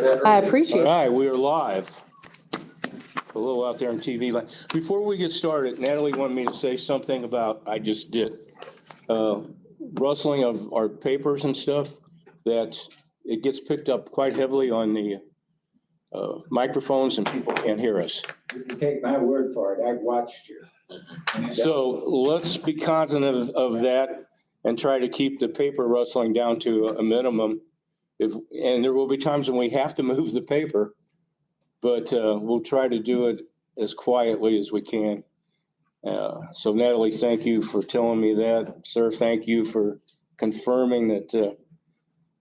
I appreciate All it. right, we are live. A little out there on TV. Before we get started, Natalie wanted me to say something about, I just did, rustling of our papers and stuff, that it gets picked up quite heavily on the microphones and people can't hear us. You can take my word for it. I've watched you. So let's be cognizant of that and try to keep the paper rustling down to a minimum. And there will be times when we have to move the paper, but we'll try to do it as quietly as we can. So Natalie, thank you for telling me that. Sir, thank you for confirming that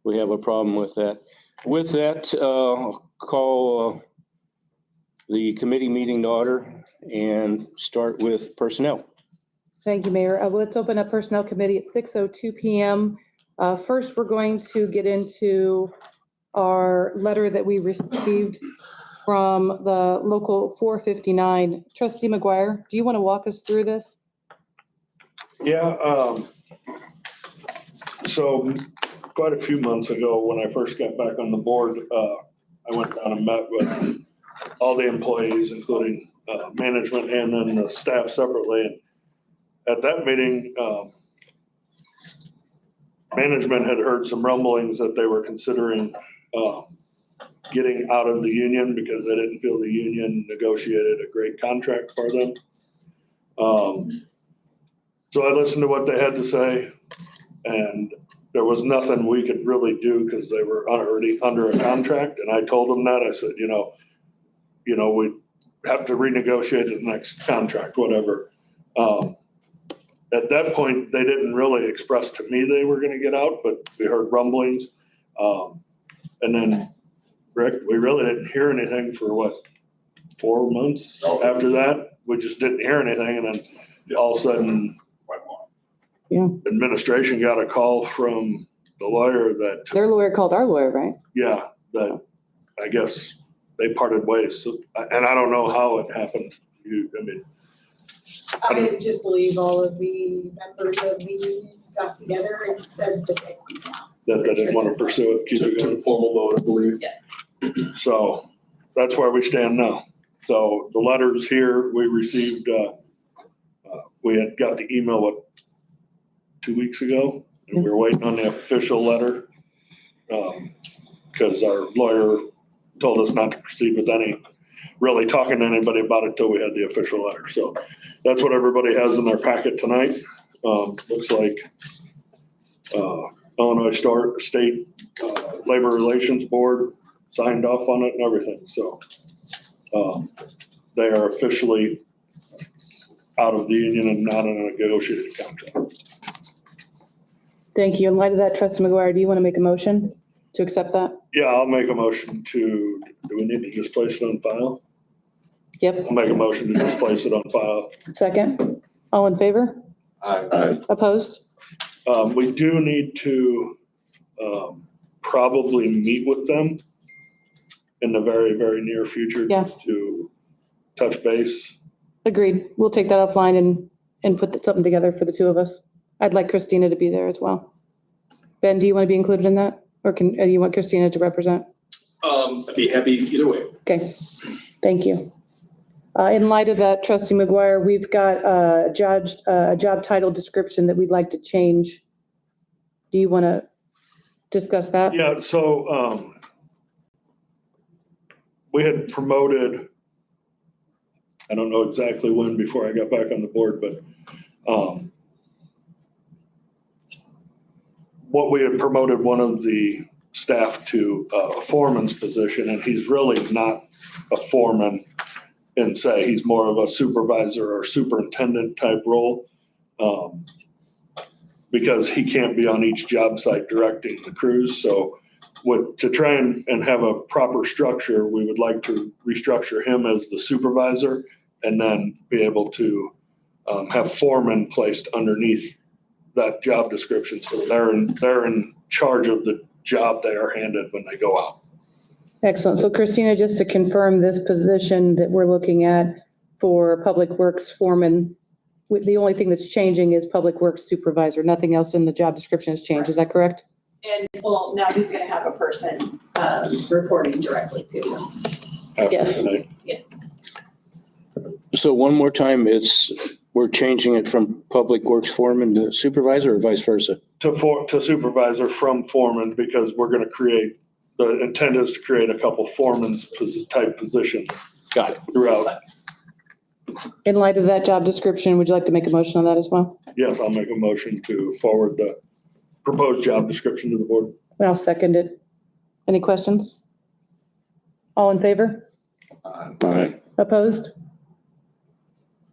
we have a problem with that. With that, I'll call the committee meeting to order and start with personnel. Thank you, Mayor. Let's open up Personnel Committee at 6:02 PM. First, we're going to get into our letter that we received from the local 459. Trustee McGuire, do you want to walk us through this? Yeah, so quite a few months ago, when I first got back on the board, I went down and met with all the employees, including management and then the staff separately. And at that meeting, management had heard some rumblings that they were considering getting out of the union because they didn't feel the union negotiated a great contract for them. So I listened to what they had to say, and there was nothing we could really do because they were already under a contract. And I told them that. I said, you know, we have to renegotiate the next contract, whatever. At that point, they didn't really express to me they were going to get out, but we heard rumblings. And then, Rick, we really didn't hear anything for 4 months after that. We just didn't hear anything. And then all of a sudden, administration got a call from the lawyer that. Their lawyer called our lawyer, right? Yeah, that I guess they parted ways. So, and I don't know how it happened. I just believe all of the members of the union got together and said that They didn't want to pursue it, keep it going. Formal vote, I believe. Yes. So that's where we stand now. So the letters here, we received, we had got the email, 2 weeks ago? And we were waiting on the official letter. Because our lawyer told us not to proceed with really talking to anybody about it till we had the official letter. So that's what everybody has in their packet tonight. Looks like Illinois State Labor Relations Board signed off on it and everything. So they are officially out of the union and not in a negotiated contract. Thank you. In light of that, Trustee McGuire, do you want to make a motion to accept that? Yeah, I'll make a motion do we need to just place it on file? Yep. I'll make a motion to just place it on file. Second. All in favor? Aye. Opposed? We do need to probably meet with them in the very, very near future. Yeah. Just to touch base. Agreed. We'll take that offline and put something together for the two of us. I'd like Christina to be there as well. Ben, do you want to be included in that? Or do you want Christina to represent? I'd be happy either way. Okay, thank you. In light of that, Trustee McGuire, we've got a job title description that we'd like to change. Do you want to discuss that? Yeah, so we had promoted, I don't know exactly when before I got back on the board, but what we had promoted one of the staff to a foreman's position, and he's really not a foreman in say, he's more of a supervisor or superintendent type role. Because he can't be on each job site directing the crews. So to try and have a proper structure, we would like to restructure him as the supervisor and then be able to have foremen placed underneath that job description. So they're in charge of the job they are handed when they go out. Excellent. So Christina, just to confirm this position that we're looking at for Public Works foreman, the only thing that's changing is Public Works supervisor. Nothing else in the job description has changed. Is that correct? And well, now he's gonna have a person, reporting directly to him. after Yes. tonight. Yes. So one more time, we're changing it from public works foreman to supervisor or vice versa? To supervisor from foreman, because we're gonna create, the intent is to create a couple foreman's type positions Got it. throughout. In light of that job description, would you like to make a motion on that as well? Yes, I'll make a motion to forward the proposed job description to the board. I'll second it. Any questions? All in favor? Aye. Opposed?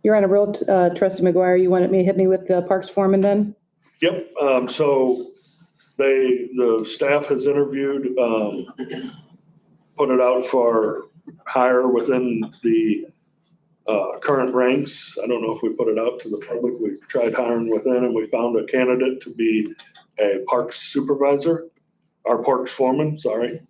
You're on a roll, trustee McGuire. You wanted me to hit me with the parks foreman then? Yep, so the staff has interviewed, put it out for hire within the current ranks. I don't know if we put it out to the public. We've tried hiring within and we found a candidate to be a parks supervisor, our parks foreman, sorry.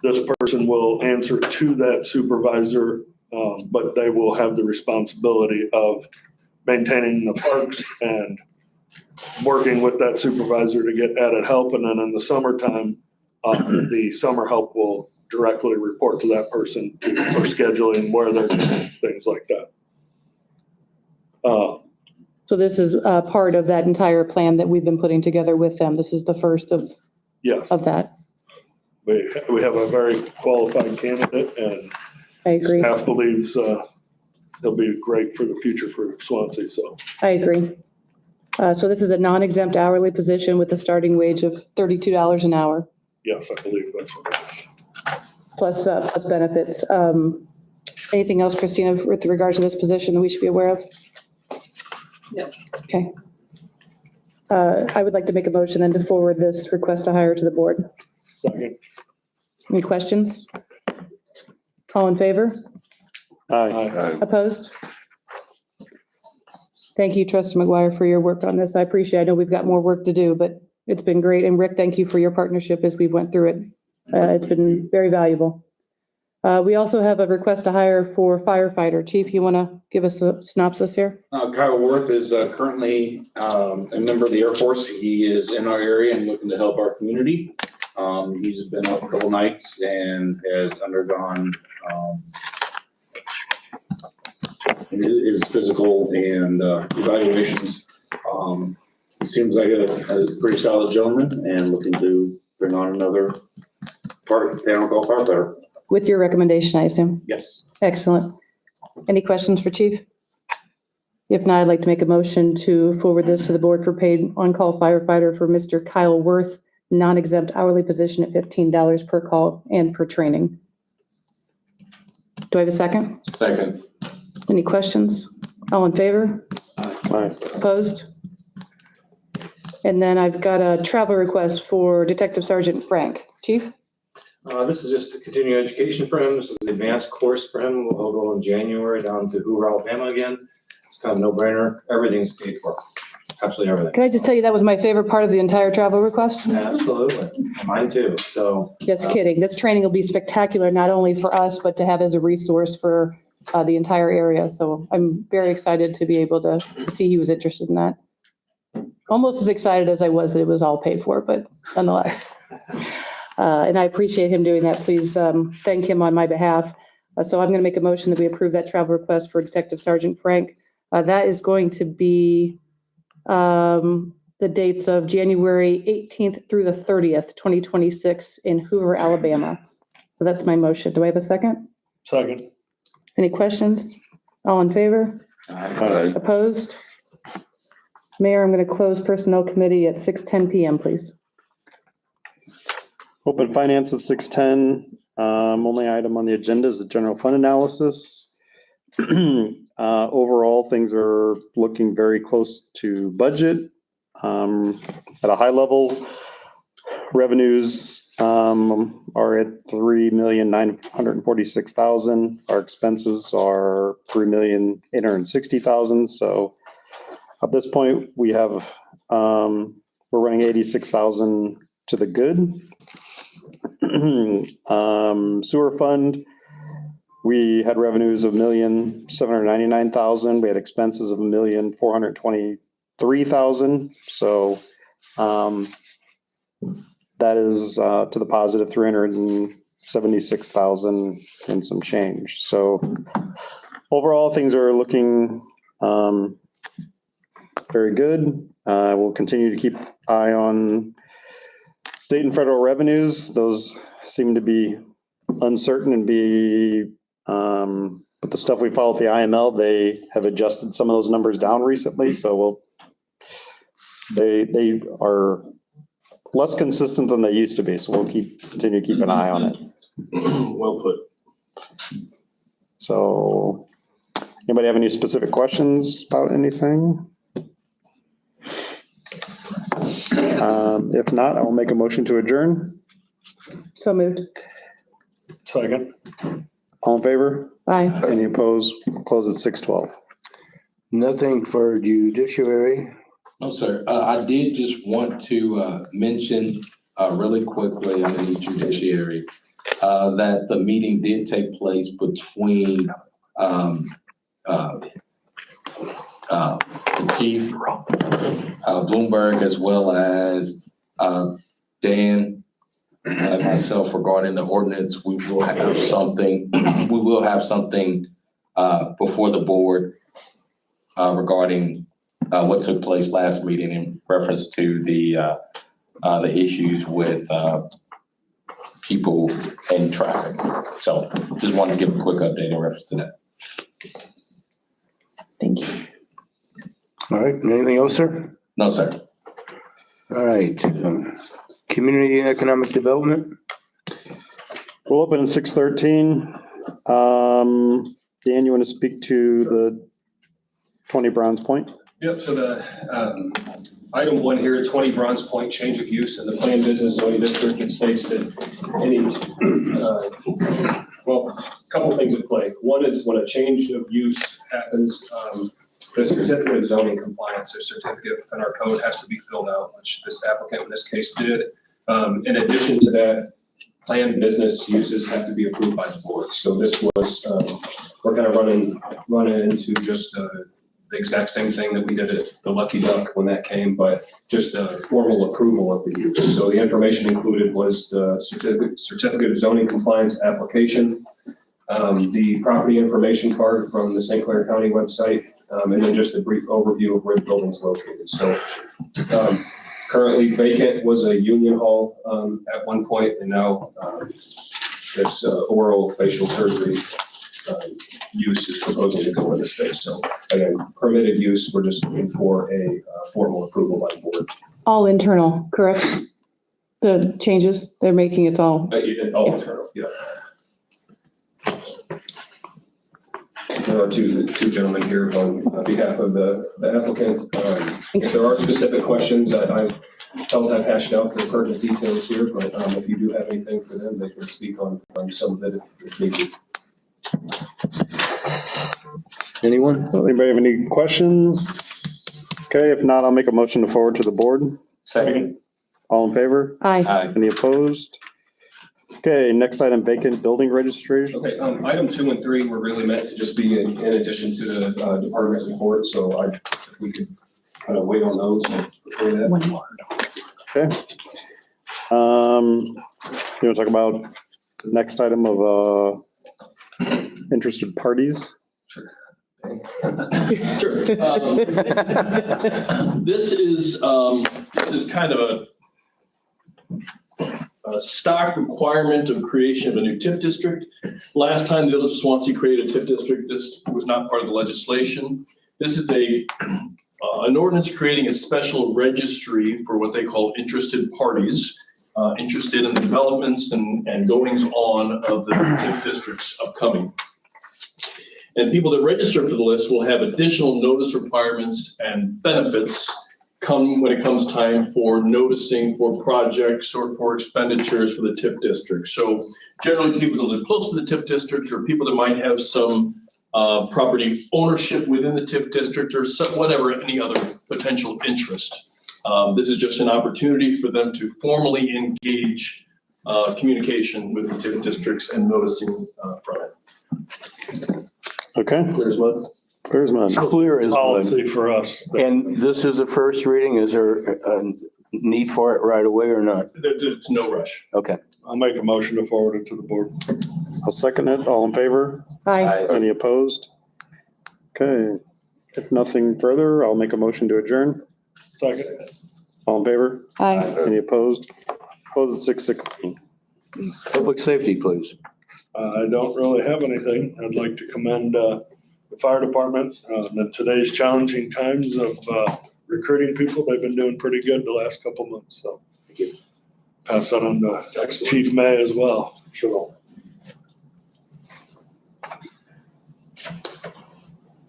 This person will answer to that supervisor, but they will have the responsibility of maintaining the parks and working with that supervisor to get added help. And then in the summertime, the summer help will directly report to that person for scheduling, where they're doing, things like that. So this is part of that entire plan that we've been putting together with them. This is the first of Yes, that. we have a very qualified candidate and I agree. staff believes he'll be great for the future for Swansea, so. I agree. So this is a non-exempt hourly position with a starting wage of $32 an hour, Yes, I believe that's what it is. plus benefits. Anything else, Christina, with regards to this position that we should be aware of? No. Okay. I would like to make a motion then to forward this request to hire to the board. Second. Any questions? All in favor? Aye. Opposed? Thank you, trustee McGuire, for your work on this. I appreciate it. I know we've got more work to do, but it's been great. And Rick, thank you for your partnership as we've went through it. It's been very valuable. We also have a request to hire for firefighter. Chief, you want to give us a synopsis here? Kyle Worth is currently a member of the Air Force. He is in our area and looking to help our community. He's been up a couple nights and has undergone his physical and evaluations. He seems like a pretty solid gentleman and looking to bring on another part of the town called firefighter. With your recommendation, I assume. Yes. Excellent. Any questions for Chief? If not, I'd like to make a motion to forward this to the board for paid on-call firefighter for Mr. Kyle Worth, non-exempt hourly position at $15 per call and per training. Do I have a second? Second. Any questions? All in favor? Aye. Opposed? And then I've got a travel request for Detective Sergeant Frank. Chief? This is just a continuing education for him. This is an advanced course for him. We'll go in January down to Hoover, Alabama again. It's kind of no brainer. Everything's paid for. Absolutely everything. Can I just tell you that was my favorite part of the entire travel request? Absolutely. Mine too. So. Just kidding. This training will be spectacular, not only for us, but to have as a resource for the entire area. So I'm very excited to be able to see he was interested in that. Almost as excited as I was that it was all paid for, but nonetheless. And I appreciate him doing that. Please thank him on my behalf. So I'm going to make a motion that we approve that travel request for Detective Sergeant Frank. That is going to be the dates of January 18th through the 30th, 2026 in Hoover, Alabama. So that's my motion. Do I have a second? Second. Any questions? All in favor? Aye. Opposed? Mayor, I'm going to close Personnel Committee at 6:10 PM, please. Open finance at 6:10. Only item on the agenda is the general fund analysis. Overall, things are looking very close to budget. At a high level, revenues are at $3,946,000. Our expenses are $3,860,000. So at this point, we have we're running 86,000 to the good. Sewer fund, we had revenues of $1,799,000. We had expenses of $1,423,000. So That is to the positive 376,000 and some change. So overall, things are looking very good. We'll continue to keep eye on state and federal revenues. Those seem to be uncertain and but the stuff we follow at the IML, they have adjusted some of those numbers down recently. So they are less consistent than they used to be. So we'll continue to keep an eye on it. Well put. So anybody have any specific questions about anything? If not, I will make a motion to adjourn. So moved. Second. All in favor? Aye. Any opposed? Close at 6:12. Nothing for judiciary. No, sir. I did just want to mention really quickly on the judiciary that the meeting did take place between Keith Bloomberg as well as Dan and myself regarding the ordinance. We will have something before the board regarding what took place last meeting in reference to the issues with people and traffic. So just wanted to give a quick update in reference to that. Thank you. All right, anything else, sir? No, sir. All right, community and economic development. We'll open at 6:13. Dan, you want to speak to the 20 Browns Point? Yep, so the item 1 here, 20 Bronze Point change of use in the planned business zoning district. It states that any, a couple things at play. One is when a change of use happens, the certificate of zoning compliance or certificate within our code has to be filled out, which this applicant in this case did. In addition to that, planned business uses have to be approved by the board. So this was, we're kind of running into just the exact same thing that we did at the Lucky Duck when that came, but just a formal approval of the use. So the information included was the certificate of zoning compliance application, the property information card from the St. Clair County website, and then just a brief overview of where the building's located. So currently vacant was a union hall at one point, and now this oral facial surgery use is proposing to go in the space. So again, permitted use, we're just looking for a formal approval by the board. All internal, correct? The changes they're making, it's all. All internal, yeah. There are two gentlemen here on behalf of the applicant. If there are specific questions, I've felt I've hashed out the pertinent details here, but if you do have anything for them, they can speak on some of it if needed. Anyone? Anybody have any questions? Okay, if not, I'll make a motion to forward to the board. Second. All in favor? Aye. Aye. Any opposed? Okay, next item, vacant building registration. Okay, item 2 and 3 were really meant to just be in addition to the department report, so if we could kind of wait on those before that. One more. Okay. You want to talk about the next item of interested parties? Sure. Sure. This is kind of a stock requirement of creation of a new TIF district. Last time the village of Swansea created a TIF district, this was not part of the legislation. This is an ordinance creating a special registry for what they call interested parties, interested in the developments and goings on of the TIF districts upcoming. And people that register for the list will have additional notice requirements and benefits when it comes time for noticing for projects or for expenditures for the TIF district. So generally people that live close to the TIF district or people that might have some property ownership within the TIF district or whatever, any other potential interest. This is just an opportunity for them to formally engage communication with the TIF districts and noticing from it. Okay, Clear as mud. there's mine. Clear as mud. Policy for us. And this is a first reading. Is there need for it right away or not? There's no rush. Okay. I'll make a motion to forward it to the board. I'll second it. All in favor? Aye. Any opposed? Okay. If nothing further, I'll make a motion to adjourn. Second. All in favor? Aye. Any opposed? Close at 6:16. Public safety, please. I don't really have anything. I'd like to commend the fire department in today's challenging times of recruiting people. They've been doing pretty good the last couple months, so. Pass that on to Chief May as well. Sure.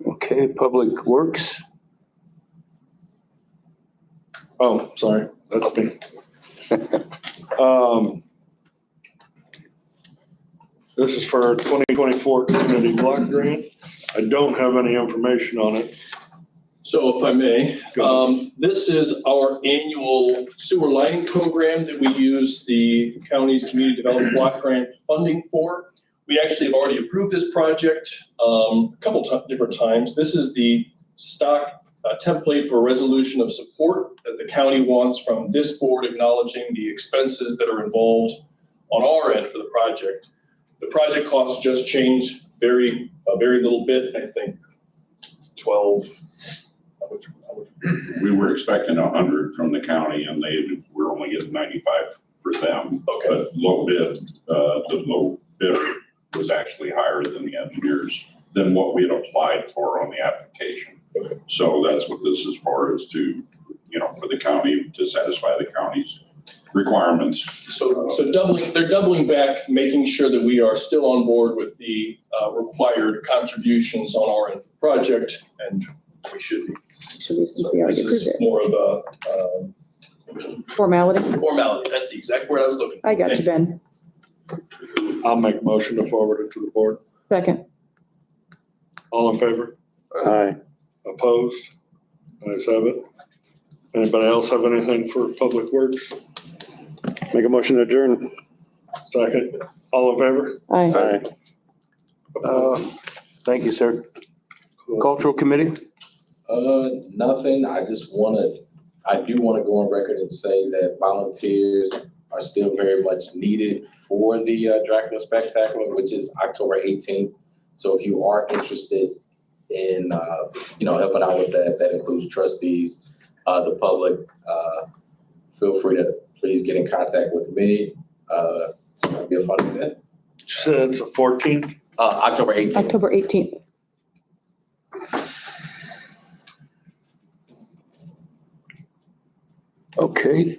Okay, Public Works. Oh, sorry, that's me. This is for our 2024 community block grant. I don't have any information on it. So if I may, Go this is our annual sewer lighting program that we use the county's community development block grant funding for. We actually have already approved this project a couple different times. This is the stock template for a resolution of support that the county wants from this board, acknowledging the expenses that are involved on our end for the project. The project costs just changed very little bit, I think 12. We were expecting 100 from the county and we're only getting 95 for them. Okay. But the low bidder was actually higher than the engineers, than what we had applied for on the application. Okay. So that's what this is for, is to, for the county, to satisfy the county's requirements. So they're doubling back, making sure that we are still on board with the required contributions on our end of the project, and we should be. Should we, since So we this already approved is it? more of a Formality? formality. That's the exact word I was looking for. I got you, Ben. I'll make a motion to forward it to the board. Second. All in favor? Aye. Opposed? Ayes have it. Anybody else have anything for Public Works? Make a motion to adjourn. Second. All in favor? Aye. Aye. Thank you, sir. Cultural Committee? Nothing. I do want to go on record and say that volunteers are still very much needed for the Dracula Spectacular, which is October 18th. So if you are interested in, helping out with that, that includes trustees, the public, feel free to please get in contact with me. It's going to be a fun event. Said it's the 14th. October 18th. October 18th. Okay,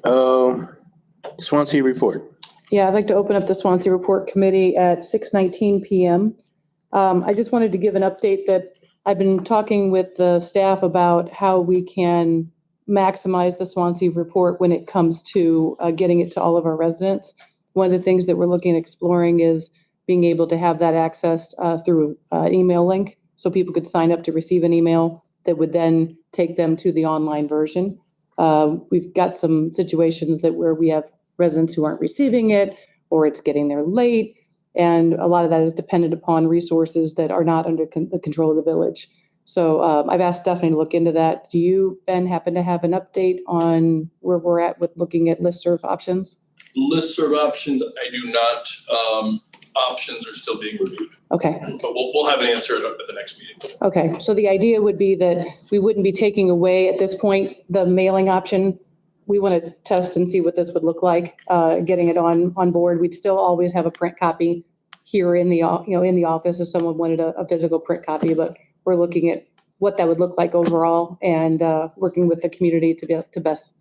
Swansea report. Yeah, I'd like to open up the Swansea Report Committee at 6:19 PM. I just wanted to give an update that I've been talking with the staff about how we can maximize the Swansea Report when it comes to getting it to all of our residents. One of the things that we're looking at exploring is being able to have that accessed through an email link, so people could sign up to receive an email that would then take them to the online version. We've got some situations where we have residents who aren't receiving it, or it's getting there late. And a lot of that is dependent upon resources that are not under the control of the village. So I've asked Stephanie to look into that. Do you, Ben, happen to have an update on where we're at with looking at listserv options? Listserv options, I do not. Options are still being reviewed, Okay. but we'll have an answer at the next meeting. Okay, so the idea would be that we wouldn't be taking away at this point the mailing option. We want to test and see what this would look like, getting it on board. We'd still always have a print copy here in the, in the office if someone wanted a physical print copy, but we're looking at what that would look like overall and working with the community to best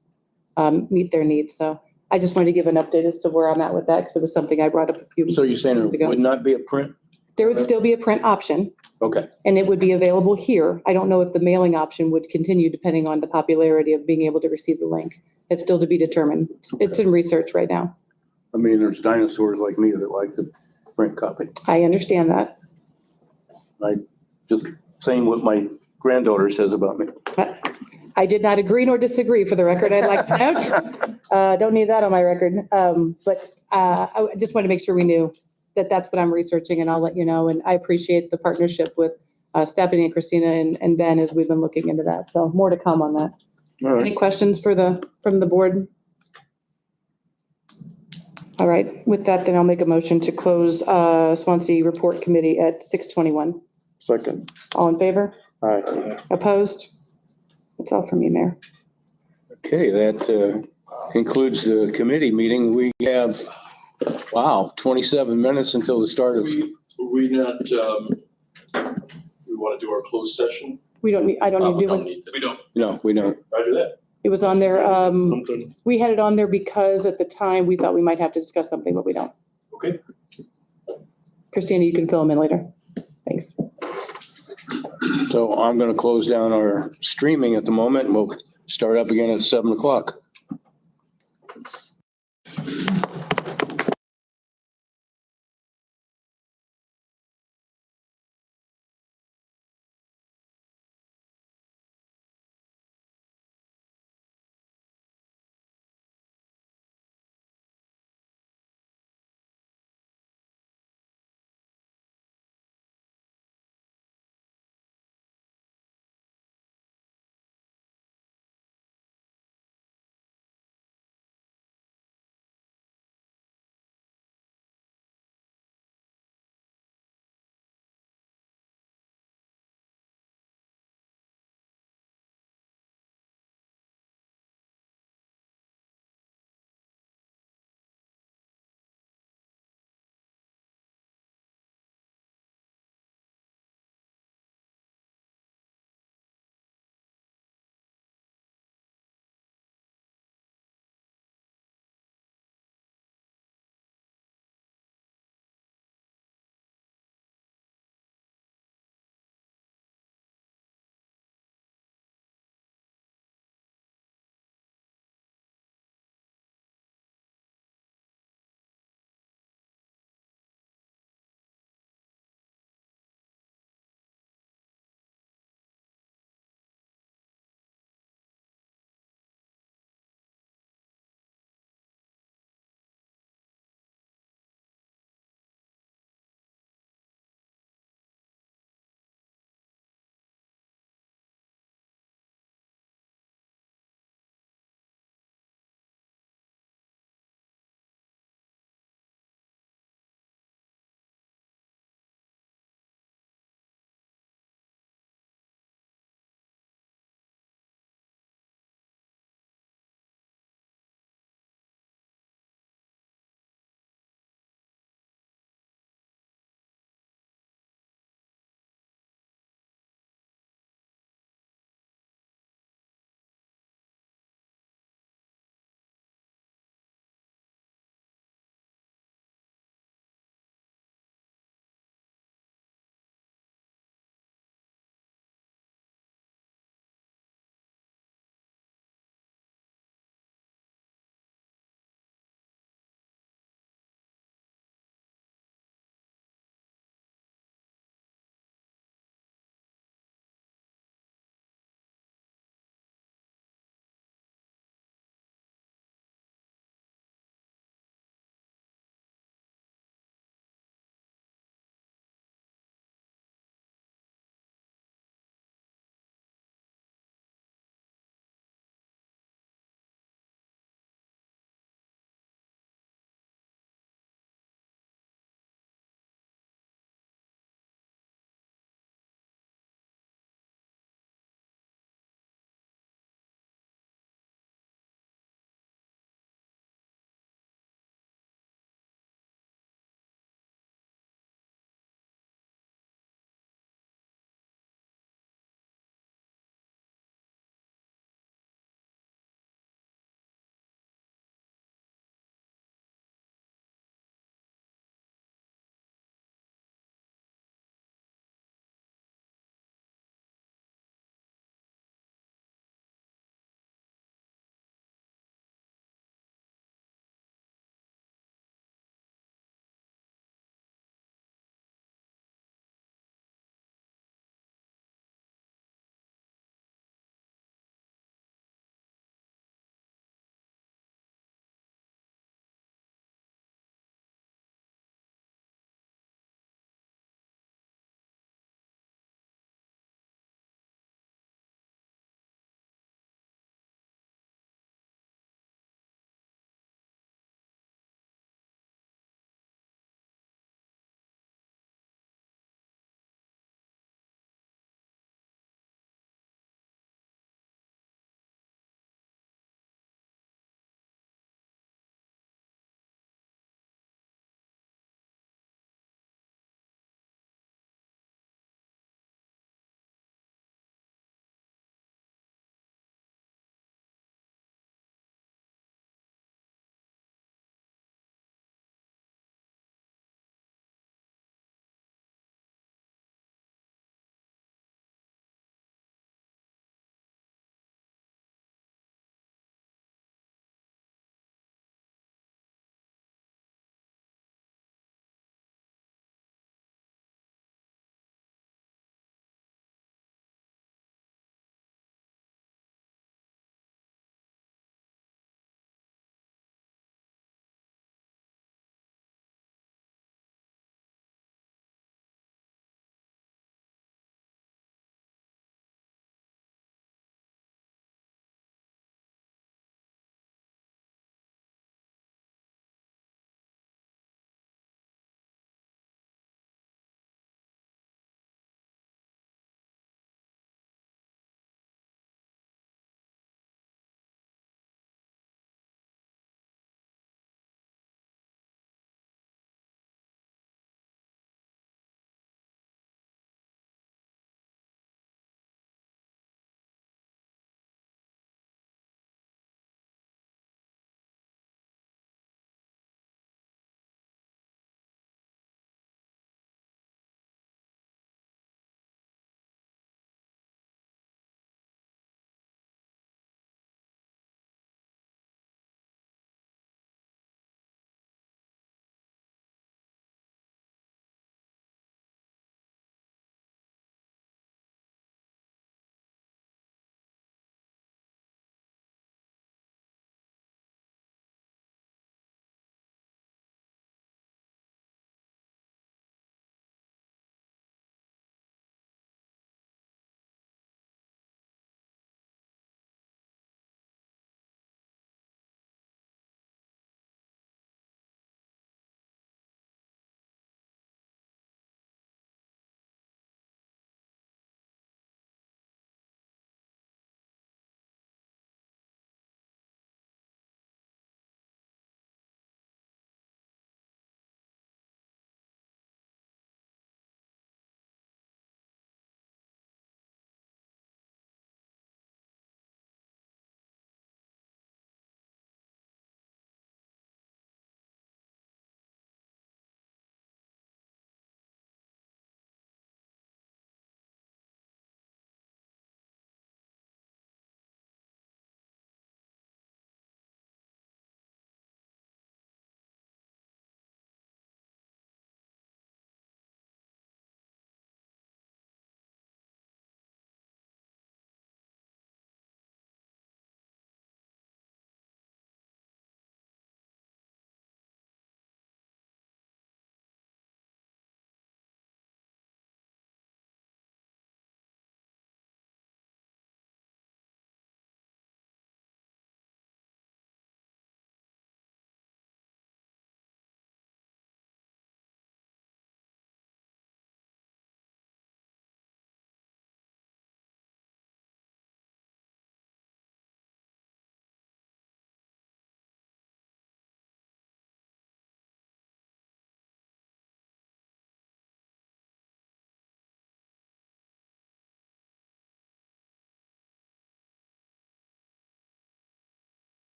meet their needs. So I just wanted to give an update as to where I'm at with that, because it was something I brought up a few. So you're saying months it ago. would not be a print? There would still be a print option. Okay. And it would be available here. I don't know if the mailing option would continue depending on the popularity of being able to receive the link. It's still to be determined. It's in research right now. I mean, there's dinosaurs like me that like the print copy. I understand that. Just saying what my granddaughter says about me. I did not agree nor disagree, for the record, I'd like to note. Don't need that on my record. But I just wanted to make sure we knew that that's what I'm researching, and I'll let you know. And I appreciate the partnership with Stephanie and Christina and Ben as we've been looking into that. So more to come on that. All Any right. questions from the board? All right, with that, then I'll make a motion to close Swansea Report Committee at 6:21. Second. All in favor? Aye. Opposed? That's all from you, Mayor. Okay, that concludes the committee meeting. We have, 27 minutes until the start of, We not, we want to do our closed session? We don't need, I don't We need to do don't it. need to. We don't. no, we don't. Roger that. It was on there. Something. We had it on there because at the time we thought we might have to discuss something, but we don't. Okay. Christina, you can fill them in later. Thanks. So I'm going to close down our streaming at the moment and we'll start up again at 7 o'clock.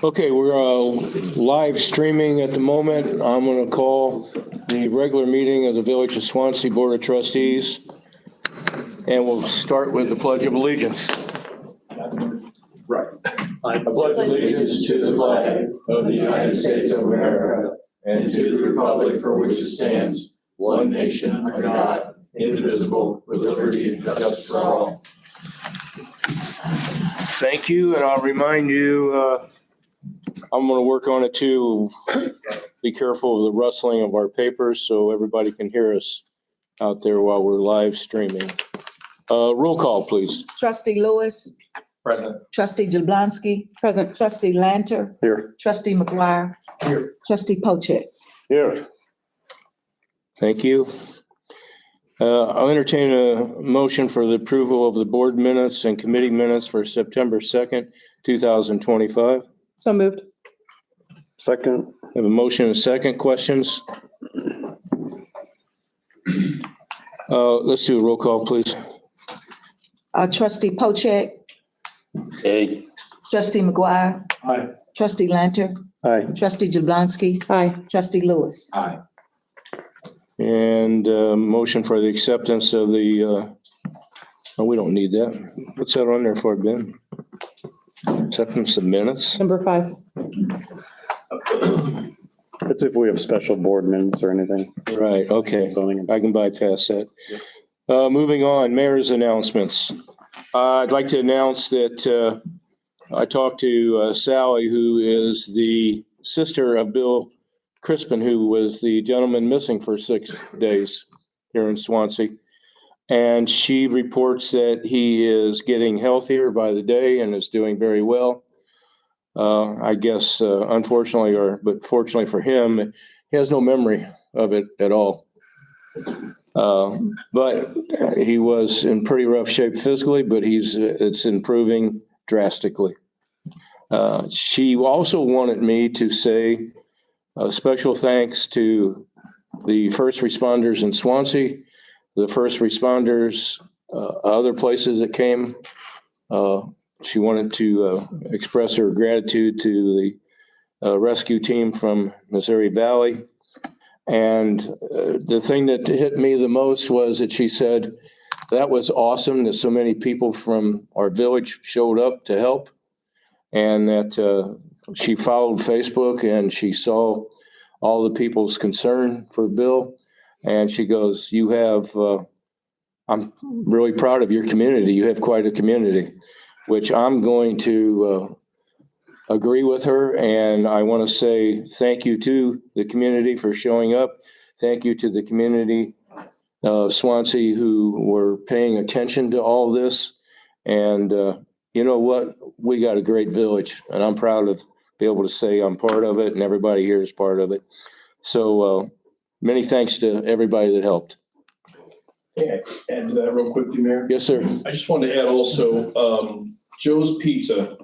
Okay, we're live streaming at the moment. I'm going to call the regular meeting of the Village of Swansea Board of Trustees. And we'll start with the Pledge of Allegiance. I pledge allegiance to the flag of the United States of America and to the republic for which it stands, one nation under God, indivisible, with liberty and justice for all. Thank you, and I'll remind you, I'm going to work on it too. Be careful of the rustling of our papers so everybody can hear us out there while we're live streaming. Roll call, please. Trustee Lewis. Present. Trustee Jablonski. Present. Trustee Lanter. Here. Trustee McGuire. Here. Trustee Pochet. Here. Thank you. I'll entertain a motion for the approval of the board minutes and committee minutes for September 2nd, 2025. So moved. Second. I have a motion and a second. Questions? Let's do a roll call, please. Trustee Pochet. Aye. Trustee McGuire. Aye. Trustee Lanter. Aye. Trustee Jablonski. Aye. Trustee Lewis. Aye. And motion for the acceptance of the, oh, we don't need that. What's that on there for, Ben? Acceptance of minutes? Number 5. That's if we have special board minutes or anything. Right, okay. Zoning. I can bypass that. Moving on, mayor's announcements. I'd like to announce that I talked to Sally, who is the sister of Bill Crispin, who was the gentleman missing for 6 days here in Swansea. And she reports that he is getting healthier by the day and is doing very well. I guess, unfortunately, but fortunately for him, he has no memory of it at all. But he was in pretty rough shape physically, but it's improving drastically. She also wanted me to say special thanks to the first responders in Swansea, the first responders, other places that came. She wanted to express her gratitude to the rescue team from Missouri Valley. And the thing that hit me the most was that she said, that was awesome that so many people from our village showed up to help. And that she followed Facebook and she saw all the people's concern for Bill. And she goes, I'm really proud of your community. You have quite a community, which I'm going to agree with her. And I want to say thank you to the community for showing up. Thank you to the community of Swansea who were paying attention to all this. And you know what? We got a great village, and I'm proud to be able to say I'm part of it, and everybody here is part of it. So many thanks to everybody that helped. Okay, add to that real quickly, Mayor. Yes, sir. I just wanted to add also, Joe's Pizza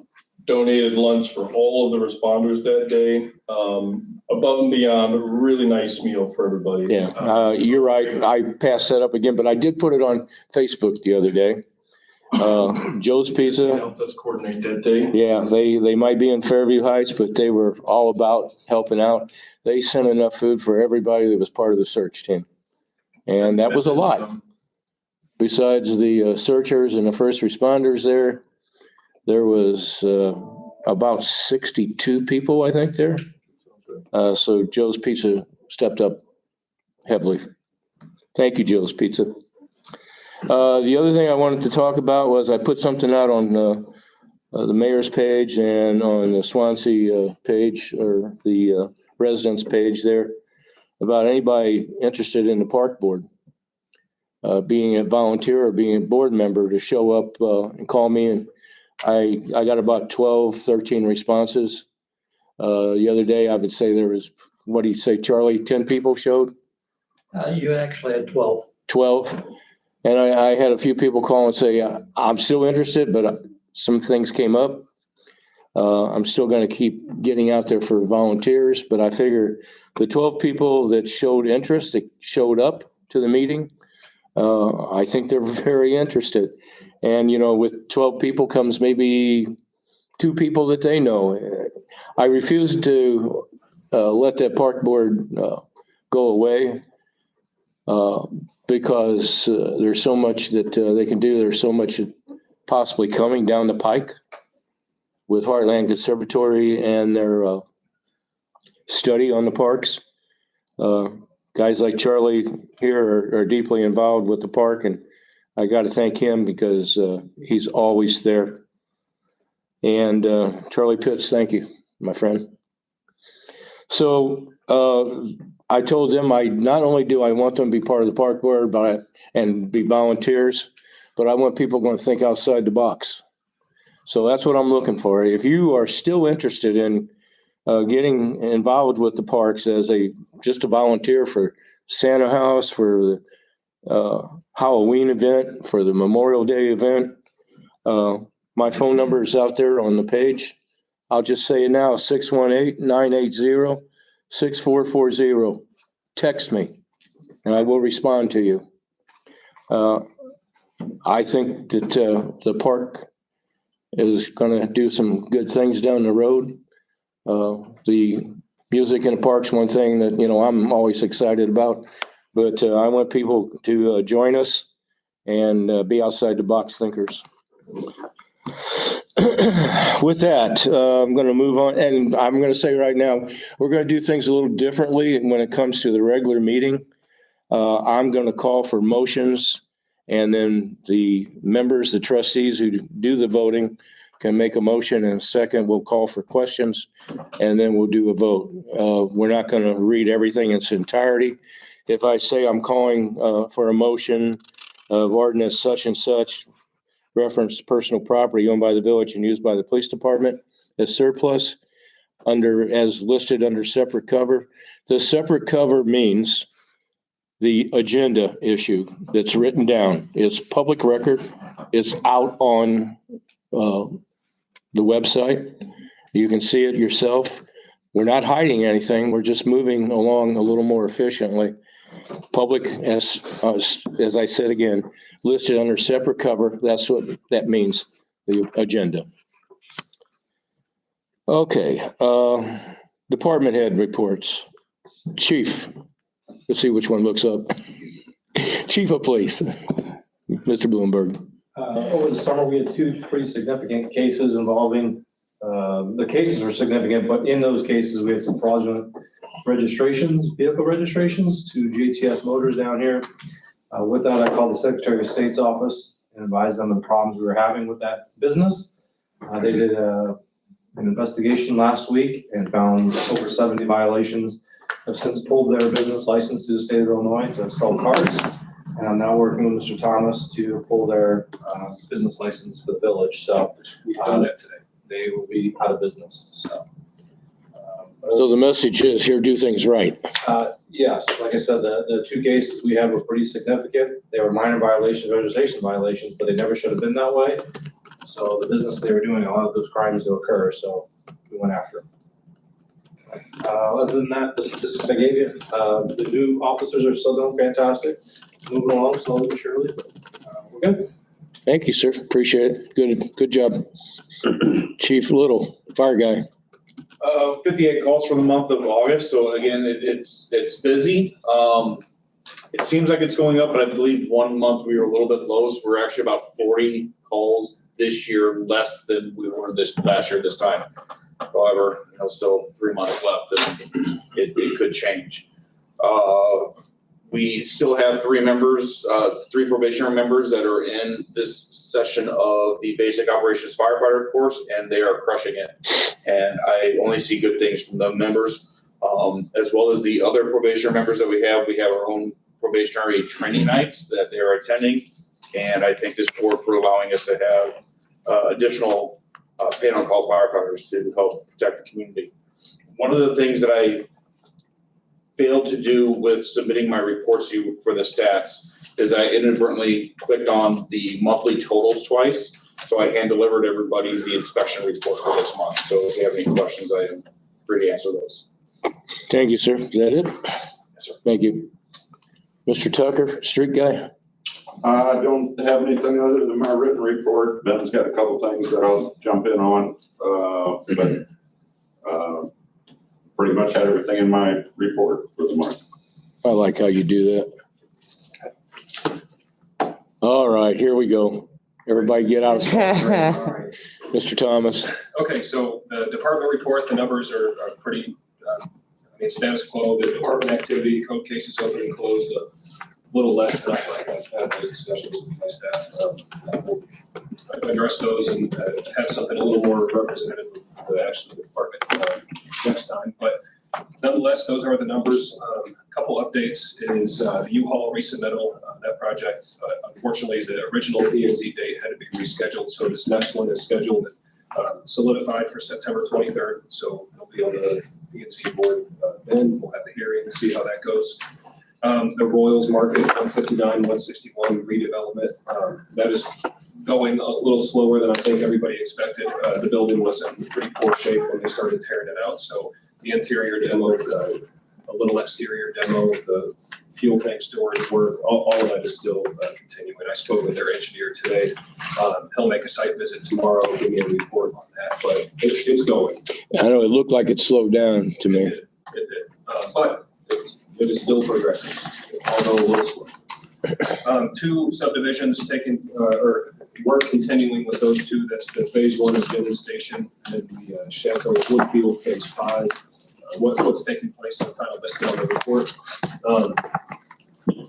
donated lunch for all of the responders that day. Above and beyond, a really nice meal for everybody. Yeah, you're right. I passed that up again, but I did put it on Facebook the other day. Joe's They Pizza. helped us coordinate that day. Yeah, they might be in Fairview Heights, but they were all about helping out. They sent enough food for everybody that was part of the search team. And that was a lot. Besides the searchers and the first responders there was about 62 people, I think, there. So Joe's Pizza stepped up heavily. Thank you, Joe's Pizza. The other thing I wanted to talk about was I put something out on the mayor's page and on the Swansea page, or the residents page there, about anybody interested in the park board, being a volunteer or being a board member, to show up and call me. And I got about 12, 13 responses. The other day, I would say there was, what do you say, Charlie, 10 people showed? You actually had 12. 12. And I had a few people call and say, I'm still interested, but some things came up. I'm still going to keep getting out there for volunteers, but I figure the 12 people that showed interest, that showed up to the meeting, I think they're very interested. And, you know, with 12 people comes maybe two people that they know. I refuse to let that park board go away because there's so much that they can do. There's so much possibly coming down the pike with Heartland Conservatory and their study on the parks. Guys like Charlie here are deeply involved with the park, and I got to thank him because he's always there. And Charlie Pitts, thank you, my friend. So I told them not only do I want them to be part of the park board and be volunteers, but I want people going to think outside the box. So that's what I'm looking for. If you are still interested in getting involved with the parks as just a volunteer for Santa House, for the Halloween event, for the Memorial Day event, my phone number is out there on the page. I'll just say it now, 618-980-6440. Text me and I will respond to you. I think that the park is going to do some good things down the road. The music in the park's one thing that, I'm always excited about, but I want people to join us and be outside the box thinkers. With that, I'm going to move on, and I'm going to say right now, we're going to do things a little differently when it comes to the regular meeting. I'm going to call for motions, and then the members, the trustees who do the voting can make a motion, and second, we'll call for questions, and then we'll do a vote. We're not going to read everything in its entirety. If I say I'm calling for a motion of ordinance such and such, reference personal property owned by the village and used by the police department as surplus as listed under separate cover. The separate cover means the agenda issue that's written down. It's public record. It's out on the website. You can see it yourself. We're not hiding anything. We're just moving along a little more efficiently. Public, as I said again, listed under separate cover. That's what that means, the agenda. Okay, department head reports. Chief, let's see which one looks up. Chief of Police, Mr. Bloomberg. Over the summer, we had two pretty significant cases involving, the cases were significant, but in those cases, we had some fraudulent vehicle registrations to JTS Motors down here. With that, I called the Secretary of State's office and advised them of the problems we were having with that business. They did an investigation last week and found over 70 violations. Have since pulled their business license to the state of Illinois to sell cars. And I'm now working with Mr. Thomas to pull their business license for the village. So we done that today. They will be out of business. So the message is here, do things right. Yes, like I said, the two cases we had were pretty significant. They were minor violations, registration violations, but they never should have been that way. So the business they were doing, a lot of those crimes to occur, so we went after them. Other than that, the statistics I gave you, the new officers are still doing fantastic. Moving along slowly but surely, but we're good. Thank you, sir. Appreciate it. Good job. Chief Little, fire guy. 58 calls for the month of August. So again, it's busy. It seems like it's going up, but I believe 1 month we were a little bit low. So we're actually about 40 calls this year, less than we were last year this time. However, still 3 months left and it could change. We still have three probationary members that are in this session of the basic operations firefighter course, and they are crushing it. And I only see good things from the members, as well as the other probationary members that we have. We have our own probationary training nights that they are attending. And I thank this board for allowing us to have additional paid on call firefighters to help protect the community. One of the things that I failed to do with submitting my reports to you for the stats is I inadvertently clicked on the monthly totals twice. So I hand delivered everybody the inspection report for this month. So if you have any questions, I am free to answer those. Thank you, sir. Is that it? Yes, sir. Thank you. Mr. Tucker, street guy. I don't have anything other than my written report. Ben's got a couple things that I'll jump in on. Pretty much had everything in my report for the month. I like how you do that. All right, here we go. Everybody get out of school. All right. Mr. Thomas. Okay, so the department report, the numbers are pretty, status quo, the department activity, code cases open and closed, a little less than I like. I've had those discussions with my staff. I can address those and have something a little more representative of the actual department next time. But nonetheless, those are the numbers. A couple updates is the U-Haul resubmittal, that project. Unfortunately, the original P&Z date had to be rescheduled, so this next one is scheduled, solidified for September 23rd. So it'll be on the P&Z board then. We'll have the hearing to see how that goes. The Royals Market 159, 161 redevelopment, that is going a little slower than I think everybody expected. The building was in pretty poor shape when they started tearing it out. So the interior demo, a little exterior demo, the fuel tank storage work, all of that is still continuing. I spoke with their engineer today. He'll make a site visit tomorrow, give me a report on that, but it's going. I know it looked like it slowed down to me. It did. But it is still progressing, although a little slow. Two subdivisions taking, or work continuing with those two. That's the phase 1 of Denton Station and the Chateau Woodfield phase 5. What's taking place are kind of listed on the report.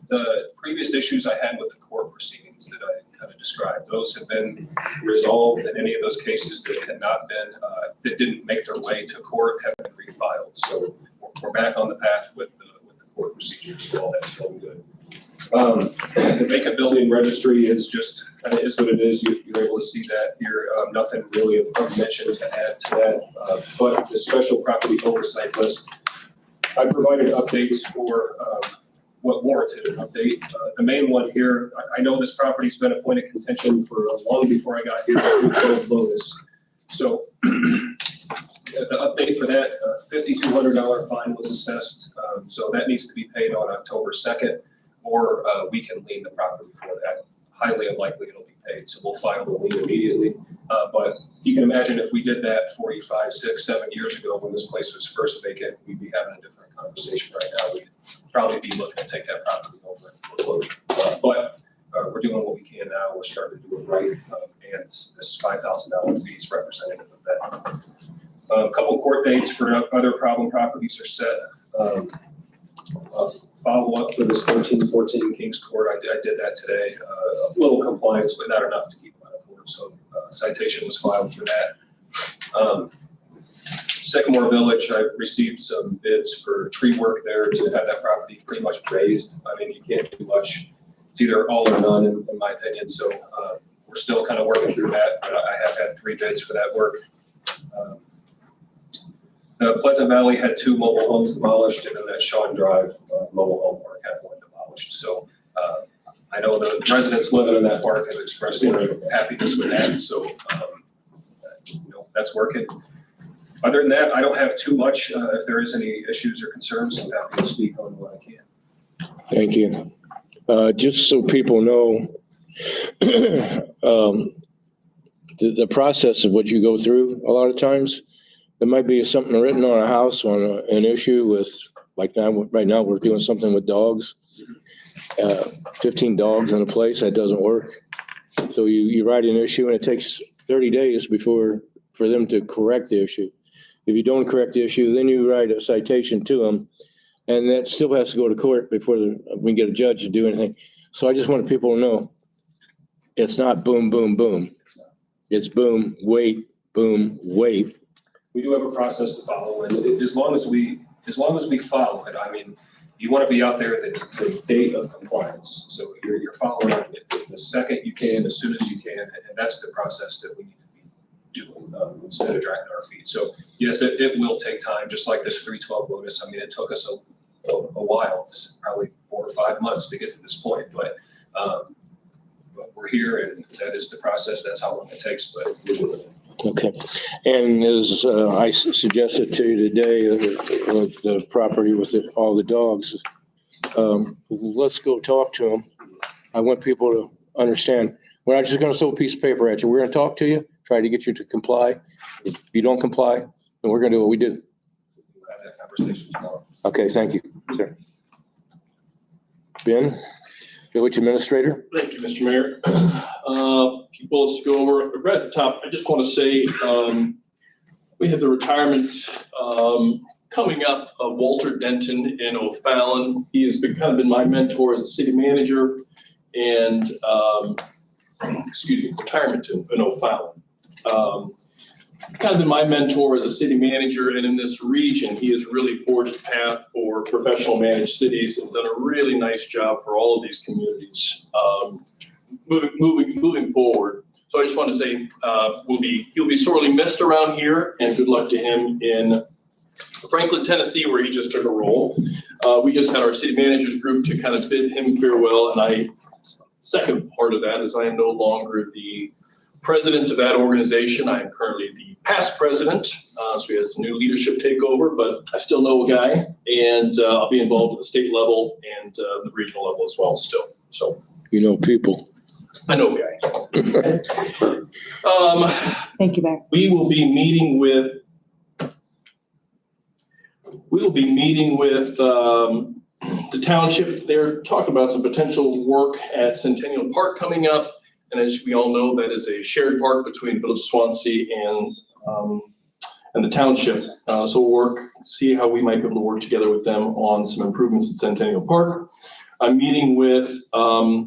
The previous issues I had with the court proceedings that I kind of described, those have been resolved, and any of those cases that had not been, that didn't make their way to court have been refiled. So we're back on the path with the court procedures, so all that's going good. The vacant building registry is just, is what it is. You're able to see that here. Nothing really of mention to add to that, but the special property oversight list, I provided updates for what warranted an update. The main one here, I know this property's been a point of contention for long before I got here, with Lotus. So the update for that, $5,200 fine was assessed. So that needs to be paid on October 2nd, or we can lien the property for that. Highly unlikely it'll be paid, so we'll file the lien immediately. But you can imagine if we did that 45, 6, 7 years ago when this place was first vacant, we'd be having a different conversation right now. We'd probably be looking to take that property over in foreclosure. But we're doing what we can now. We're starting to do it right. And this $5,000 fee is representative of that. A couple court dates for other problem properties are set. Follow up for this 1314 Kings Court. I did that today. A little compliance, but not enough to keep them out of court. So citation was filed for that. Sycamore Village, I received some bids for tree work there to have that property pretty much raised. I mean, you can't do much. It's either all or none, in my opinion. So we're still kind of working through that, but I have had 3 bids for that work. Pleasant Valley had 2 mobile homes demolished, and then that Shawn Drive mobile home park had 1 demolished. So I know the residents living in that park have expressed their happiness with that. So that's working. Other than that, I don't have too much. If there is any issues or concerns, I'm happy to speak on what I can. Thank you. Just so people know, the process of what you go through a lot of times, there might be something written on a house on an issue with, like now, right now we're doing something with dogs. 15 dogs in a place, that doesn't work. So you write an issue and it takes 30 days for them to correct the issue. If you don't correct the issue, then you write a citation to them, and that still has to go to court before we can get a judge to do anything. So I just want people to know, it's not boom, boom, boom. It's boom, wait, boom, wait. We do have a process to follow, and as long as we follow it, I mean, you want to be out there the date of compliance. So you're following it the second you can, as soon as you can, and that's the process that we need to be doing instead of dragging our feet. So yes, it will take time, just like this 312 notice. I mean, it took us a while, probably 4 or 5 months to get to this point, but we're here, and that is the process. That's how long it takes, but we're doing it. Okay. And as I suggested to you today, the property with all the dogs, let's go talk to them. I want people to understand, we're not just gonna throw a piece of paper at you. We're gonna talk to you, try to get you to comply. If you don't comply, then we're gonna do what we did. We'll have that conversation tomorrow. Okay, thank you, sir. Ben, Village Administrator? Thank you, Mr. Mayor. A few bullets to go over. Right at the top, I just want to say, we have the retirement coming up of Walter Denton in O'Fallon. He has been kind of been my mentor as a city manager and, retirement in O'Fallon. Kind of been my mentor as a city manager, and in this region, he has really forged a path for professional managed cities and done a really nice job for all of these communities moving forward. So I just want to say he'll be sorely missed around here, and good luck to him in Franklin, Tennessee, where he just took a role. We just had our city managers group to kind of bid him farewell, and second part of that is I am no longer the president of that organization. I am currently the past president, so we had some new leadership take over, but I still know a guy, and I'll be involved at the state level and the regional level as well still. So You know people. I know a guy. Thank you, Mayor. We will be meeting with the township. They're talking about some potential work at Centennial Park coming up. And as we all know, that is a shared park between Village of Swansea and the township. So we'll see how we might be able to work together with them on some improvements at Centennial Park. I'm meeting with a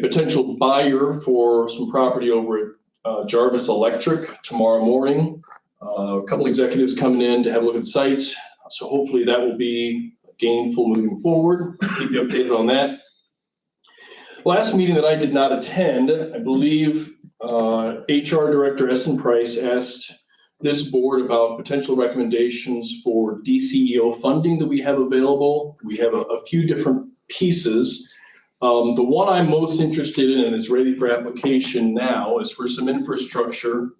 potential buyer for some property over at Jarvis Electric tomorrow morning. A couple executives coming in to have a look at the site. So hopefully that will be gainful moving forward. Keep you updated on that. Last meeting that I did not attend, I believe HR Director Essen Price asked this board about potential recommendations for DCEO funding that we have available. We have a few different pieces. The one I'm most interested in and is ready for application now is for some infrastructure.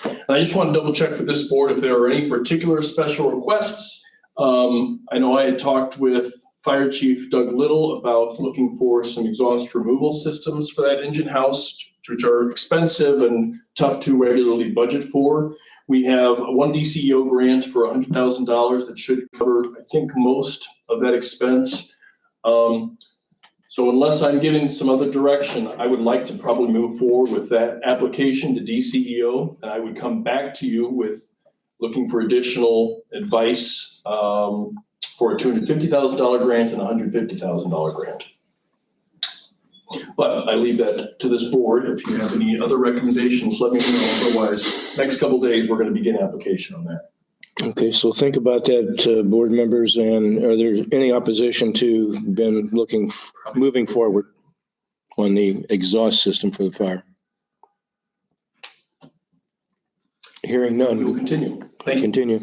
And I just want to double check with this board if there are any particular special requests. I know I had talked with Fire Chief Doug Little about looking for some exhaust removal systems for that engine house, which are expensive and tough to regularly budget for. We have one DCEO grant for $100,000 that should cover, I think, most of that expense. So unless I'm given some other direction, I would like to probably move forward with that application to DCEO, and I would come back to you with looking for additional advice for a $250,000 grant and a $150,000 grant. But I leave that to this board. If you have any other recommendations, let me know. Otherwise, next couple of days, we're going to begin application on that. Okay, so think about that, board members, and are there any opposition to Ben moving forward on the exhaust system for the fire? Hearing none. We will continue. Thank you. Continue.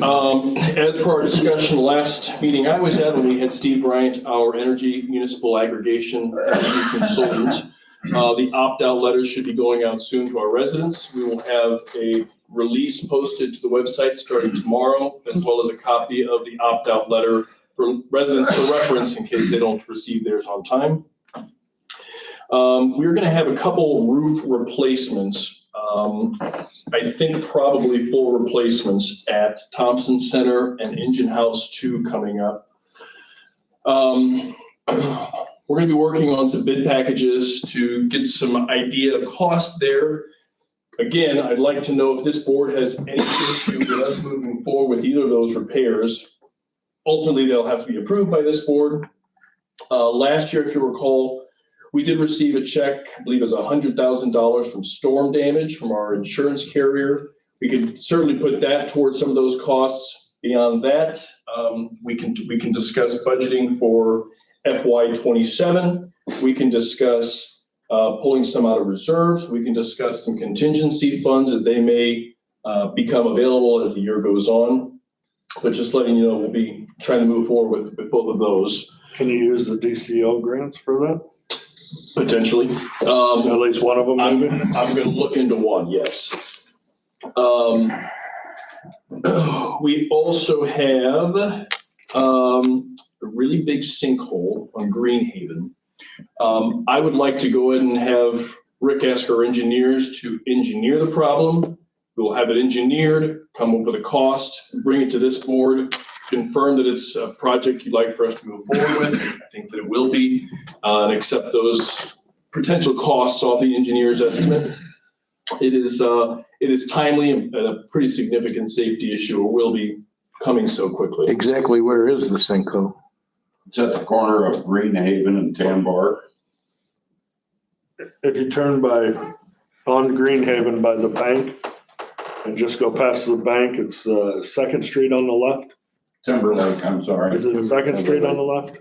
As per our discussion last meeting I was at when we had Steve Bryant, our energy municipal aggregation energy consultant, the opt-out letters should be going out soon to our residents. We will have a release posted to the website starting tomorrow, as well as a copy of the opt-out letter for residents to reference in case they don't receive theirs on time. We're going to have a couple roof replacements. I think probably full replacements at Thompson Center and Engine House 2 coming up. We're going to be working on some bid packages to get some idea of cost there. Again, I'd like to know if this board has any issue with us moving forward with either of those repairs. Ultimately, they'll have to be approved by this board. Last year, if you recall, we did receive a check, I believe it was $100,000 from storm damage from our insurance carrier. We can certainly put that towards some of those costs. Beyond that, we can discuss budgeting for FY27. We can discuss pulling some out of reserves. We can discuss some contingency funds as they may become available as the year goes on. But just letting you know, we'll be trying to move forward with both of those. Can you use the DCO grants for that? Potentially. At least one of them, maybe? I'm going to look into one, yes. We also have a really big sinkhole on Greenhaven I would like to go ahead and have Rick ask our engineers to engineer the problem. We'll have it engineered, come up with a cost, bring it to this board, confirm that it's a project you'd like for us to move forward with. I think that it will be, and accept those potential costs off the engineer's estimate. It is timely and a pretty significant safety issue, or will be coming so quickly. Exactly where is the sinkhole? It's at the corner of Greenhaven and Tambar. If you turn on Greenhaven by the bank and just go past the bank, it's Second Street on the left. Timberlake, I'm sorry. Is it Second Street on the left?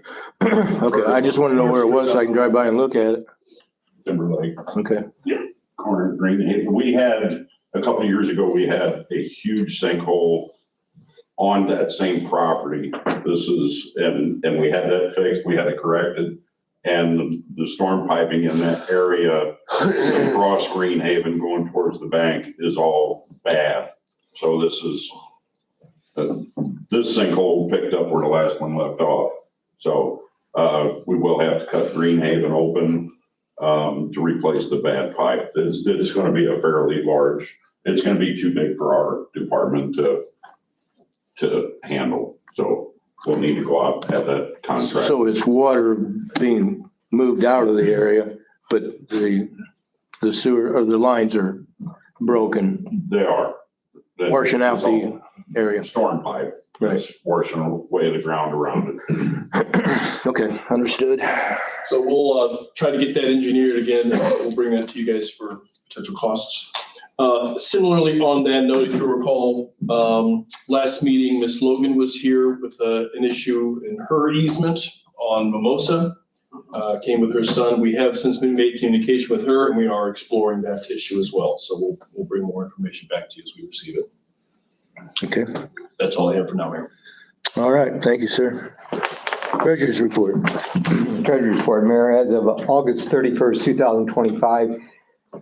Okay, I just want to know where it was so I can drive by and look at it. Timberlake, Okay. corner of Greenhaven. We had, a couple of years ago, we had a huge sinkhole on that same property. This is, and we had that fixed, we had it corrected. And the storm piping in that area across Greenhaven going towards the bank is all bad. So this is, this sinkhole picked up where the last one left off. So we will have to cut Greenhaven open to replace the bad pipe. It's going to be a fairly large, it's going to be too big for our department to handle. So we'll need to go out and have that contract. So it's water being moved out of the area, but the sewer or the lines are broken, They are. washing out It's all the area. storm pipe. Right. It's washing away the ground around it. Okay, understood. So we'll try to get that engineered again, and we'll bring that to you guys for potential costs. Similarly, on that note, if you recall, last meeting, Ms. Logan was here with an issue in her easement on Mimosa. Came with her son. We have since been made communication with her, and we are exploring that issue as well. So we'll bring more information back to you as we receive it. Okay. That's all I have for now, Mayor. All right, thank you, sir. Treasurer's report. Treasury report, Mayor, as of August 31st, 2025,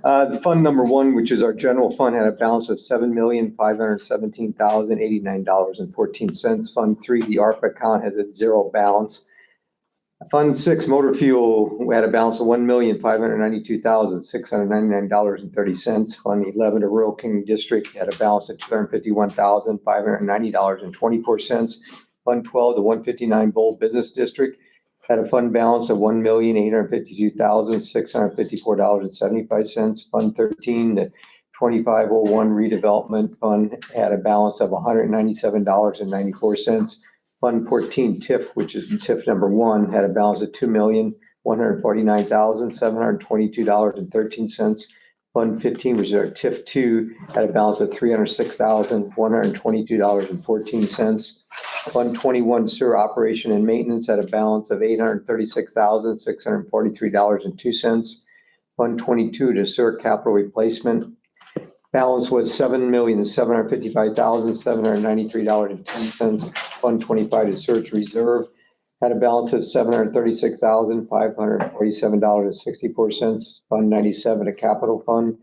the fund number one, which is our general fund, had a balance of $7,517,089.14. Fund three, the ARPA account, has a zero balance. Fund six, motor fuel, we had a balance of $1,592,699.30. Fund 11, the Rural King District, had a balance of $251,590.24. Fund 12, the 159 Bowl Business District, had a fund balance of $1,852,654.75. Fund 13, the 2501 Redevelopment Fund, had a balance of $197.94. Fund 14 TIF, which is TIF number one, had a balance of $2,149,722.13. Fund 15, which is our TIF 2, had a balance of $306,122.14. Fund 21 Sewer Operation and Maintenance had a balance of $836,643.02. Fund 22 to Sewer Capital Replacement balance was $7,755,793.10. Fund 25 to Search Reserve had a balance of $736,547.64. Fund 97 to Capital Fund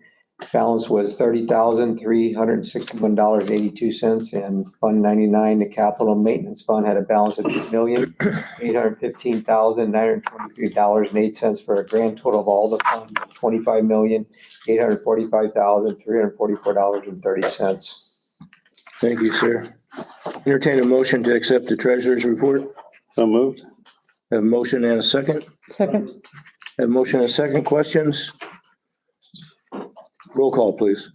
balance was $30,361.82. And Fund 99, the Capital Maintenance Fund, had a balance of $2,815,923.08 for a grand total of all the funds of $25,845,344.30. Thank you, sir. Entertain a motion to accept the treasurer's report. So moved. Have a motion and a second. Second. Have a motion and a second. Questions? Roll call, please.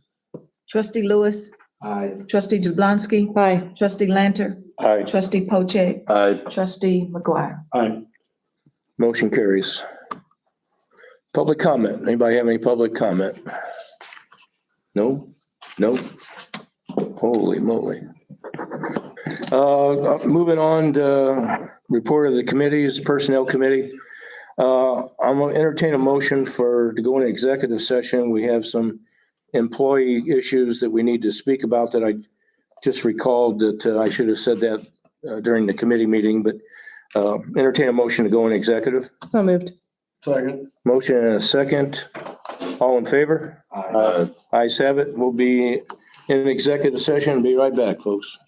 Trustee Lewis. Aye. Trustee Jablonski. Aye. Trustee Lanter. Aye. Trustee Poche. Aye. Trustee McGuire. Aye. Motion carries. Public comment. Anybody have any public comment? No? No? Holy moly. Moving on to report of the committees, Personnel Committee. I'm going to entertain a motion to go into executive session. We have some employee issues that we need to speak about that I just recalled that I should have said that during the committee meeting, but entertain a motion to go in executive. So moved. Second. Motion and a second. All in favor? Aye. Ayes have it. We'll be in executive session. Be right back, folks.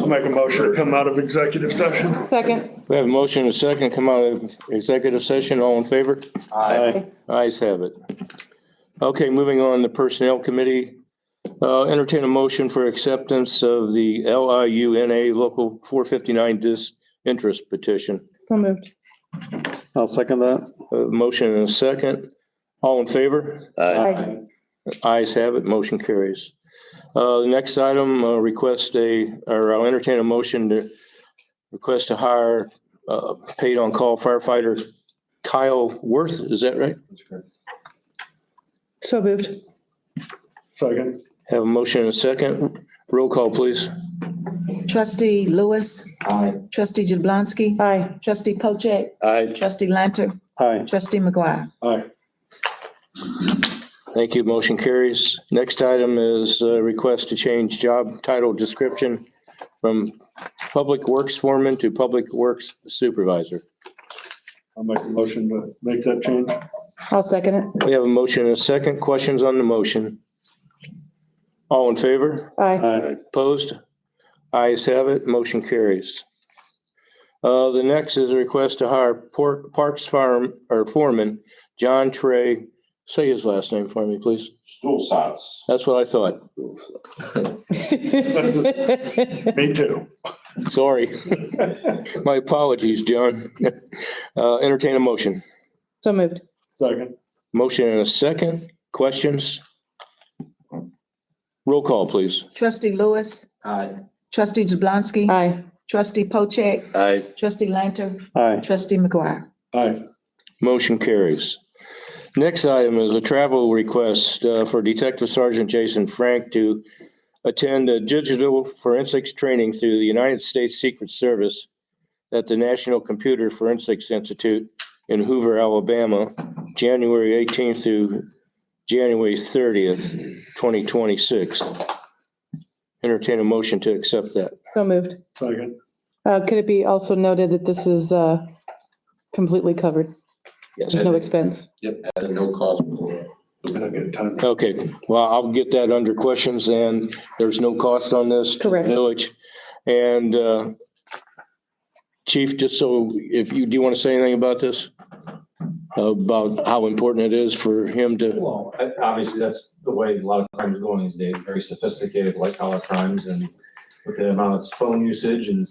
I'll make a motion to come out of executive session. Second. We have a motion and a second, come out of executive session. All in favor? Aye. Ayes have it. Okay, moving on to Personnel Committee. Entertain a motion for acceptance of the LIUNA Local 459 disinterest petition. So moved. I'll second that. Motion and a second. All in favor? Aye. Ayes have it. Motion carries. The next item, I'll entertain a motion to request to hire paid on-call firefighter Kyle Worth. Is that right? So moved. Second. Have a motion and a second. Roll call, please. Trustee Lewis. Aye. Trustee Jablonski. Aye. Trustee Pojek. Aye. Trustee Lanter. Aye. Trustee McGuire. Aye. Thank you. Motion carries. Next item is a request to change job title description from Public Works Foreman to Public Works Supervisor. I'll make a motion to make that change. I'll second it. We have a motion and a second. Questions on the motion? All in favor? Aye. Aye. Opposed? Ayes have it. Motion carries. The next is a request to hire Parks Foreman, John Trey. Say his last name for me, please. Stulsatz. That's what I thought. Me too. Sorry. My apologies, John. Entertain a motion. So moved. Second. Motion and a second. Questions? Roll call, please. Trustee Lewis. Aye. Trustee Jablonski. Aye. Trustee Pojek. Aye. Trustee Lanter. Aye. Trustee McGuire. Aye. Motion carries. Next item is a travel request for Detective Sergeant Jason Frank to attend a digital forensics training through the United States Secret Service at the National Computer Forensics Institute in Hoover, Alabama, January 18th through January 30th, 2026. Entertain a motion to accept that. So moved. Second. Could it be also noted that this is completely covered? Yes. There's no expense. Yep, at no cost. Gonna get time. Okay, well, I'll get that under questions, and there's no cost on this. to the Correct. Village. And Chief, just so, do you want to say anything about this? About how important it is for him to, Well, obviously, that's the way a lot of crimes are going these days, very sophisticated white collar crimes, and with the amount of phone usage and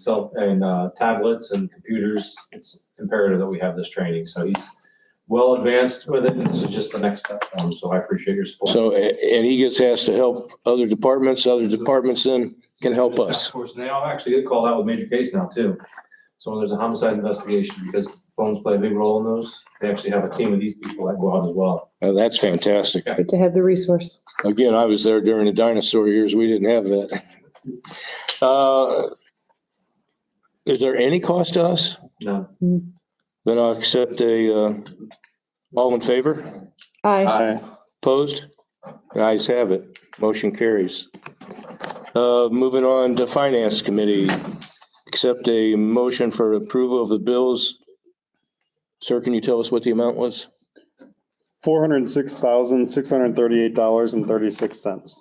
tablets and computers, it's imperative that we have this training. So he's well advanced with it, and this is just the next step for him. So I appreciate your support. so, and he gets asked to help other departments then can help us. Task force, and they all actually get called out with major case now too. So when there's a homicide investigation, because phones play a big role in those, they actually have a team of these people that go out as well. That's fantastic. Good to have the resource. Again, I was there during the dinosaur years. We didn't have that. Is there any cost to us? No. Then I'll accept all in favor? Aye. Aye. Opposed? The ayes have it. Motion carries. Moving on to Finance Committee. Accept a motion for approval of the bills. Sir, can you tell us what the amount was? $406,638.36.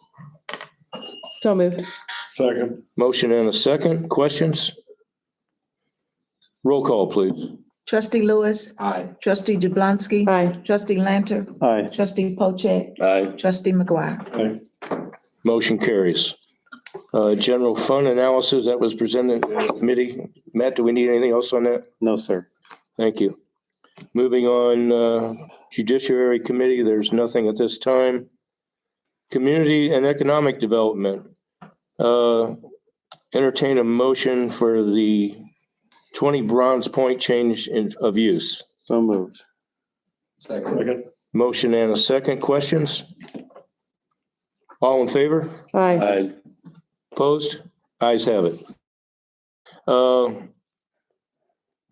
So moved. Second. Motion and a second. Questions? Roll call, please. Trustee Lewis. Aye. Trustee Jablonski. Aye. Trustee Lanter. Aye. Trustee Pojek. Aye. Trustee McGuire. Aye. Motion carries. General fund analysis that was presented to the committee. Matt, do we need anything else on that? No, sir. Thank you. Moving on, Judiciary Committee, there's nothing at this time. Community and Economic Development. Entertain a motion for the 20 Bronze Point change of use. So moved. Second. Motion and a second. Questions? All in favor? Aye. Aye. Opposed? Ayes have it.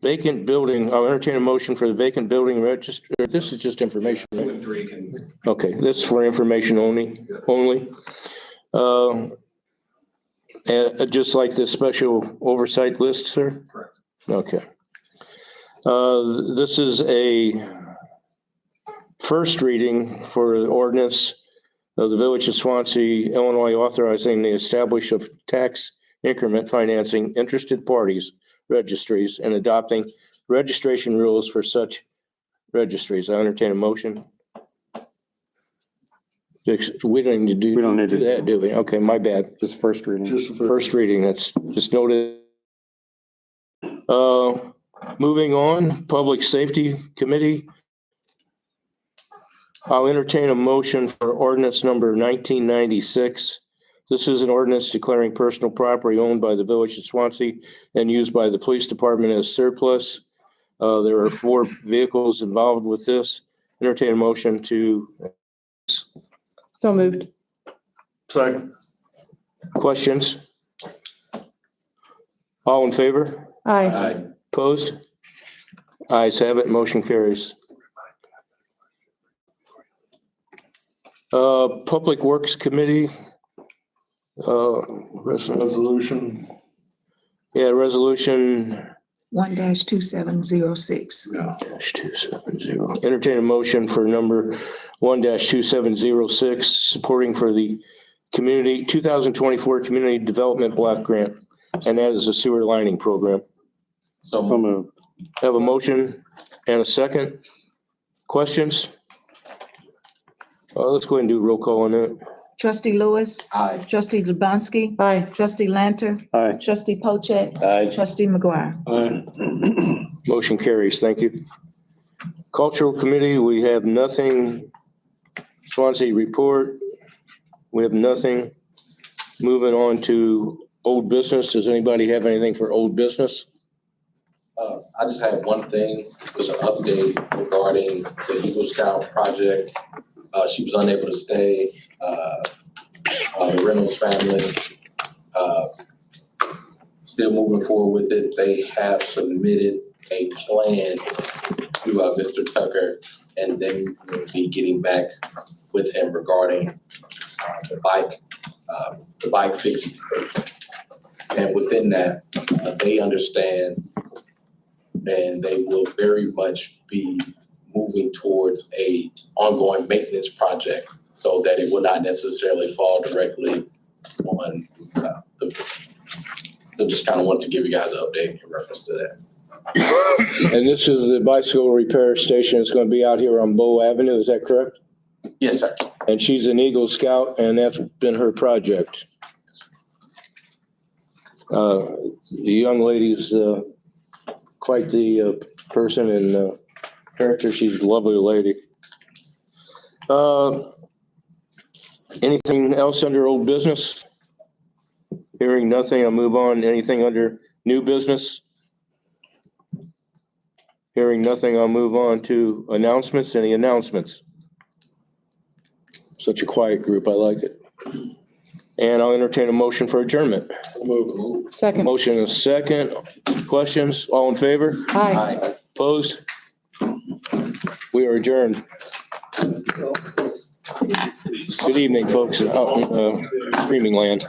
Vacant building, I'll entertain a motion for the vacant building register. This is just information, right? 2 and 3 can. Okay, this is for information only. And just like the special oversight list, sir? Correct. Okay. This is a first reading for the ordinance of the Village of Swansea, Illinois, authorizing the establishment of tax increment financing interested parties registries and adopting registration rules for such registries. I entertain a motion. We don't need to do. We don't need to- do that, do we? Okay, my bad. Just first reading. Just First reading, that's just noted. Moving on, Public Safety Committee. I'll entertain a motion for ordinance number 1996. This is an ordinance declaring personal property owned by the Village of Swansea and used by the Police Department as surplus. There are 4 vehicles involved with this. Entertain a motion to. So moved. second. Questions? All in favor? Aye. Opposed? Ayes have it, motion carries. Public Works Committee. Resolution. Yeah, resolution 1-2706. -270. Entertain a motion for number 1-2706, supporting for the community 2024 Community Development Block Grant, and that is a sewer lining program. So moved. Have a motion and a second. Questions? Let's go ahead and do a roll call on that. Trustee Lewis. Aye. Trustee Jablonski. Aye. Trustee Lanter. Aye. Trustee Pojek. Aye. Trustee McGuire. Motion carries. Thank you. Cultural Committee, we have nothing. Swansea report, we have nothing. Moving on to old business. Does anybody have anything for old business? I just had one thing, was an update regarding the Eagle Scout project. She was unable to stay. The Reynolds family, still moving forward with it. They have submitted a plan to Mr. Tucker, and they will be getting back with him regarding the bike fixing station. And within that, they understand, and they will very much be moving towards a ongoing maintenance project so that it will not necessarily fall directly on so just kind of want to give you guys an update in reference to that. And this is the bicycle repair station. It's going to be out here on Bow Avenue. Is that correct? Yes, sir. And she's an Eagle Scout, and that's been her project. The young lady's quite the person and character. She's a lovely lady. Anything else under old business? Hearing nothing, I'll move on. Anything under new business? Hearing nothing, I'll move on to announcements. Any announcements? Such a quiet group. I like it. And I'll entertain a motion for adjournment. Second. Motion and a second. Questions? All in favor? Aye. Opposed? We are adjourned. Good evening, folks, out in Screaming Land.